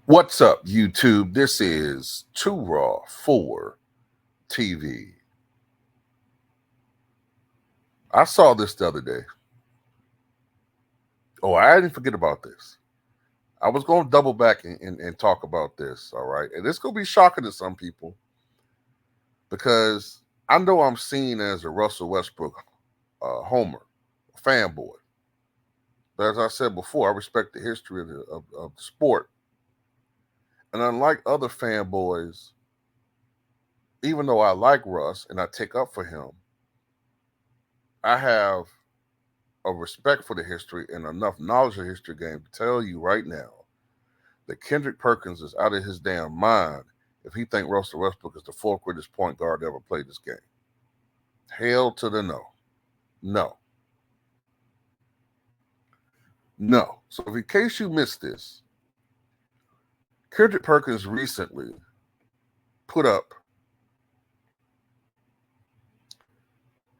What's up, YouTube? This is Too Raw for TV. I saw this the other day. Oh, I didn't forget about this. I was going to double back and talk about this, all right? And it's going to be shocking to some people because I know I'm seen as a Russell Westbrook homer, fanboy. But as I said before, I respect the history of the sport. And unlike other fanboys, even though I like Russ and I take up for him, I have a respect for the history and enough knowledge of the history game to tell you right now that Kendrick Perkins is out of his damn mind if he think Russell Westbrook is the fourth greatest point guard to ever play this game. Hell to the no. No. No. So in case you missed this, Kendrick Perkins recently put up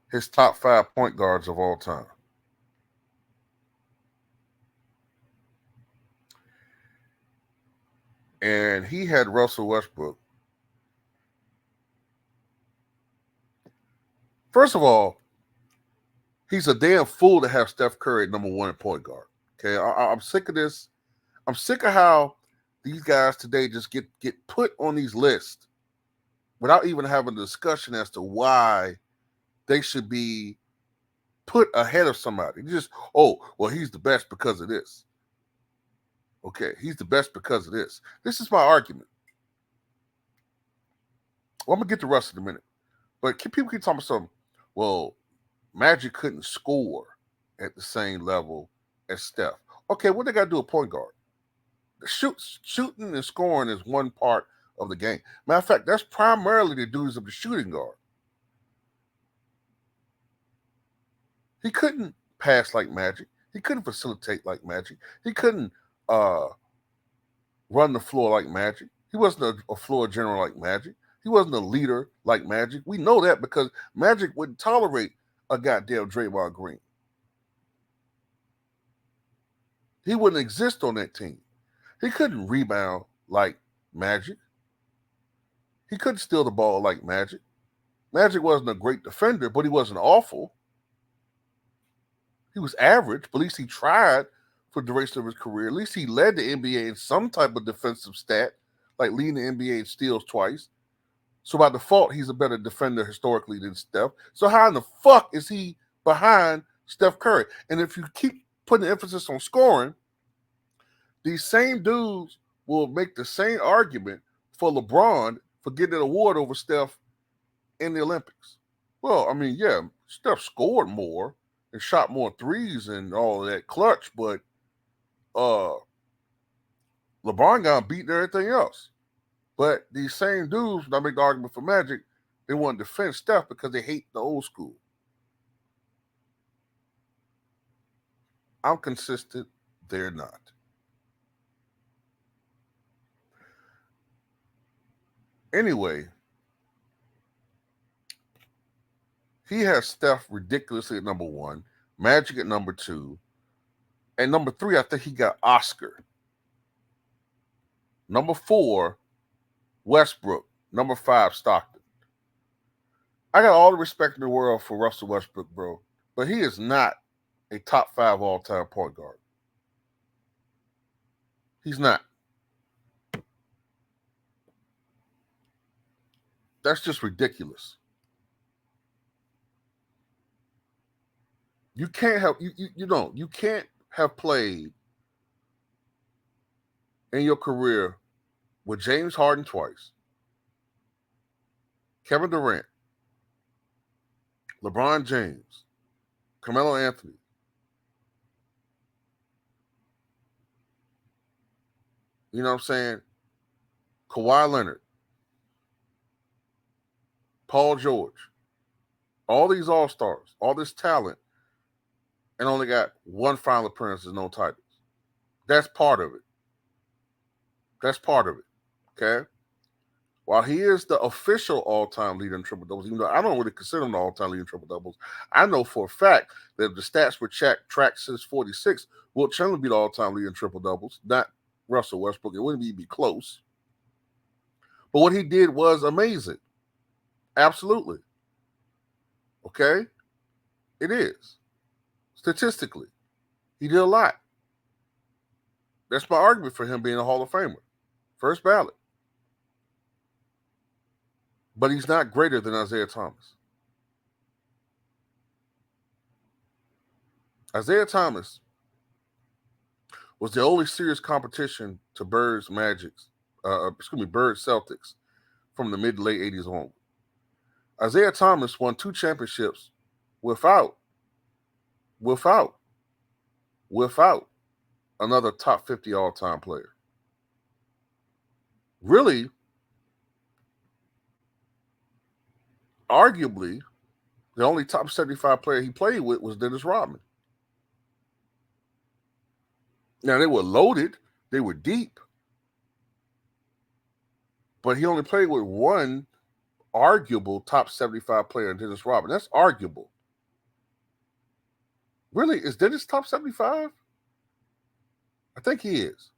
his top 5 point guards of all time. And he had Russell Westbrook. First of all, he's a damn fool to have Steph Curry at number 1 in point guard. Okay, I'm sick of this. I'm sick of how these guys today just get put on these lists without even having a discussion as to why they should be put ahead of somebody. Just, oh, well, he's the best because of this. Okay, he's the best because of this. This is my argument. Well, I'm going to get to Russ in a minute. But people keep talking about something. Well, Magic couldn't score at the same level as Steph. Okay, what they got to do a point guard? Shooting and scoring is one part of the game. Matter of fact, that's primarily the duties of the shooting guard. He couldn't pass like Magic. He couldn't facilitate like Magic. He couldn't run the floor like Magic. He wasn't a floor general like Magic. He wasn't a leader like Magic. We know that because Magic wouldn't tolerate a goddamn Draymond Green. He wouldn't exist on that team. He couldn't rebound like Magic. He couldn't steal the ball like Magic. Magic wasn't a great defender, but he wasn't awful. He was average, but at least he tried for the duration of his career. At least he led the NBA in some type of defensive stat, like leading the NBA in steals twice. So by default, he's a better defender historically than Steph. So how in the fuck is he behind Steph Curry? And if you keep putting emphasis on scoring, these same dudes will make the same argument for LeBron for getting an award over Steph in the Olympics. Well, I mean, yeah, Steph scored more and shot more threes and all of that clutch, but LeBron got beaten everything else. But these same dudes, when I make the argument for Magic, they want to defend Steph because they hate the old school. I'm consistent. They're not. Anyway, he has Steph ridiculously at number 1, Magic at number 2, and number 3, I think he got Oscar. Number 4, Westbrook. Number 5, Stockton. I got all the respect in the world for Russell Westbrook, bro, but he is not a top 5 all-time point guard. He's not. That's just ridiculous. You can't have you can't have played in your career with James Harden twice, Kevin Durant, LeBron James, Carmelo Anthony, you know what I'm saying? Kawhi Leonard, Paul George, all these all-stars, all this talent, and only got one final appearance and no titles. That's part of it. That's part of it. Okay? While he is the official all-time leader in triple-doubles, even though I don't really consider him the all-time leader in triple-doubles, I know for a fact that if the stats were tracked since 46, Wilt Chamberlain be the all-time leader in triple-doubles, not Russell Westbrook. It wouldn't even be close. But what he did was amazing. Absolutely. Okay? It is. Statistically. He did a lot. That's my argument for him being a Hall of Famer. First ballot. But he's not greater than Isaiah Thomas. Isaiah Thomas was the only serious competition to Bird's Celtics from the mid to late 80s on. Isaiah Thomas won 2 championships without another top 50 all-time player. Really, arguably, the only top 75 player he played with was Dennis Rodman. Now, they were loaded. They were deep. But he only played with one arguable top 75 player in Dennis Rodman. That's arguable. Really? Is Dennis top 75? I think he is.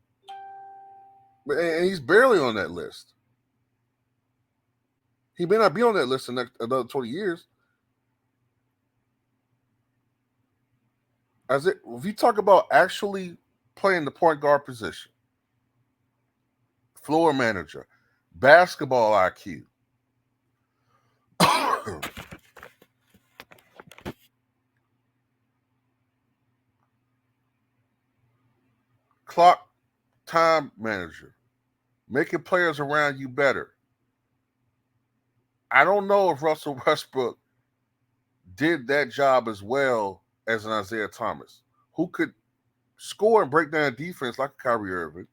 And he's barely on that list. He may not be on that list in another 20 years. If you talk about actually playing the point guard position, floor manager, basketball IQ, clock time manager, making players around you better. I don't know if Russell Westbrook did that job as well as an Isaiah Thomas, who could score and break down defense like a Kyrie Irving,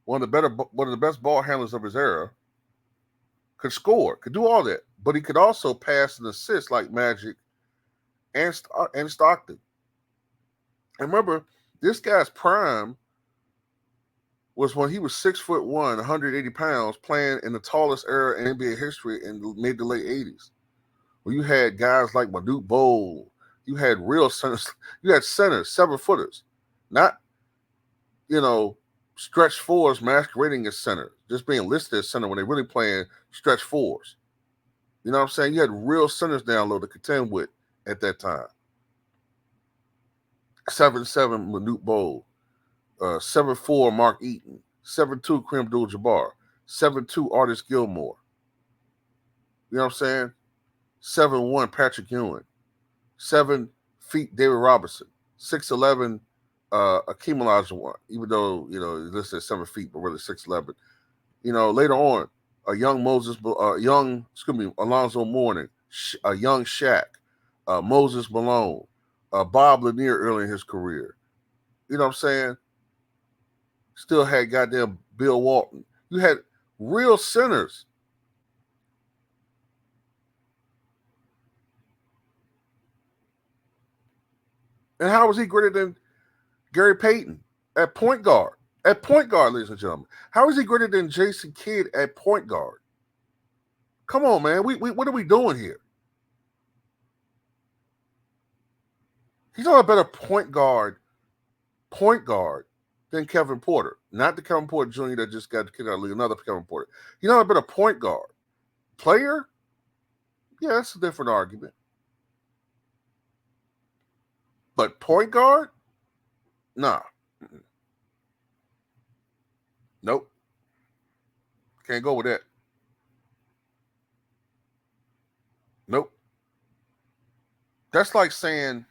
one of the best ball handlers of his era, could score, could do all that, but he could also pass and assist like Magic and Stockton. And remember, this guy's prime was when he was 6'1", 180 pounds, playing in the tallest era in NBA history in the mid to late 80s. Where you had guys like Manute Bol, you had real centers, you had centers, 7-footers, not, stretch fours masquerading as center, just being listed as center when they're really playing stretch fours. You know what I'm saying? You had real centers down low to contend with at that time. 7'7" Manute Bol, 7'4" Mark Eaton, 7'2" Kareem Abdul-Jabbar, 7'2" Artis Gilmore. You know what I'm saying? 7'1" Patrick Ewing, 7 feet David Robinson, 6'11" Akeem Olajuwon, even though he's listed as 7 feet, but really 6'11". Later on, Alonzo Mourning, a young Shaq, Moses Malone, Bob Lanier early in his career. You know what I'm saying? Still had goddamn Bill Walton. You had real centers. And how was he greater than Gary Payton at point guard? At point guard, ladies and gentlemen. How is he greater than Jason Kidd at point guard? Come on, man. What are we doing here? He's not a better point guard than Kevin Porter. Not the Kevin Porter Jr. that just got kicked out of the league, another Kevin Porter. He's not a better point guard. Player? Yeah, that's a different argument. But point guard? Nah. Nope. Can't go with that. Nope. That's like saying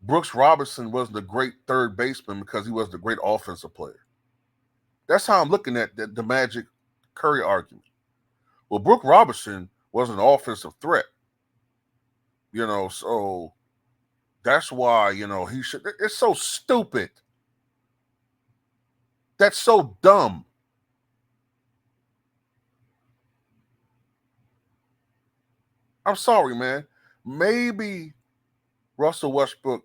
Brooks Robinson wasn't a great third baseman because he wasn't a great offensive player. That's how I'm looking at the Magic Curry argument. Well, Brooks Robinson was an offensive threat. So that's why, he should. It's so stupid. That's so dumb. I'm sorry, man. Maybe Russell Westbrook,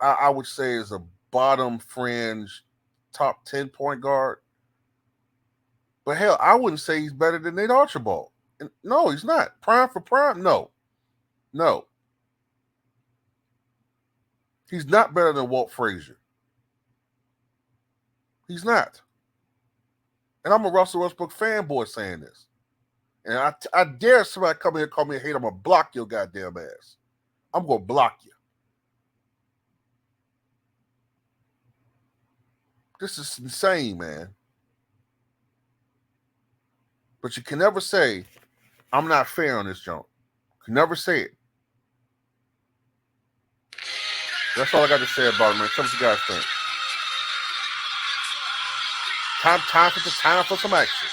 I would say, is a bottom fringe top 10 point guard. But hell, I wouldn't say he's better than Nate Archibald. No, he's not. Prime for prime? No. He's not better than Walt Frazier. He's not. And I'm a Russell Westbrook fanboy saying this. And I dare somebody come here and call me a hater, I'm going to block your goddamn ass. I'm going to block you. This is insane, man. But you can never say, I'm not fair on this junk. You can never say it. That's all I got to say about it, man. Tell me what you guys think. Time for some action.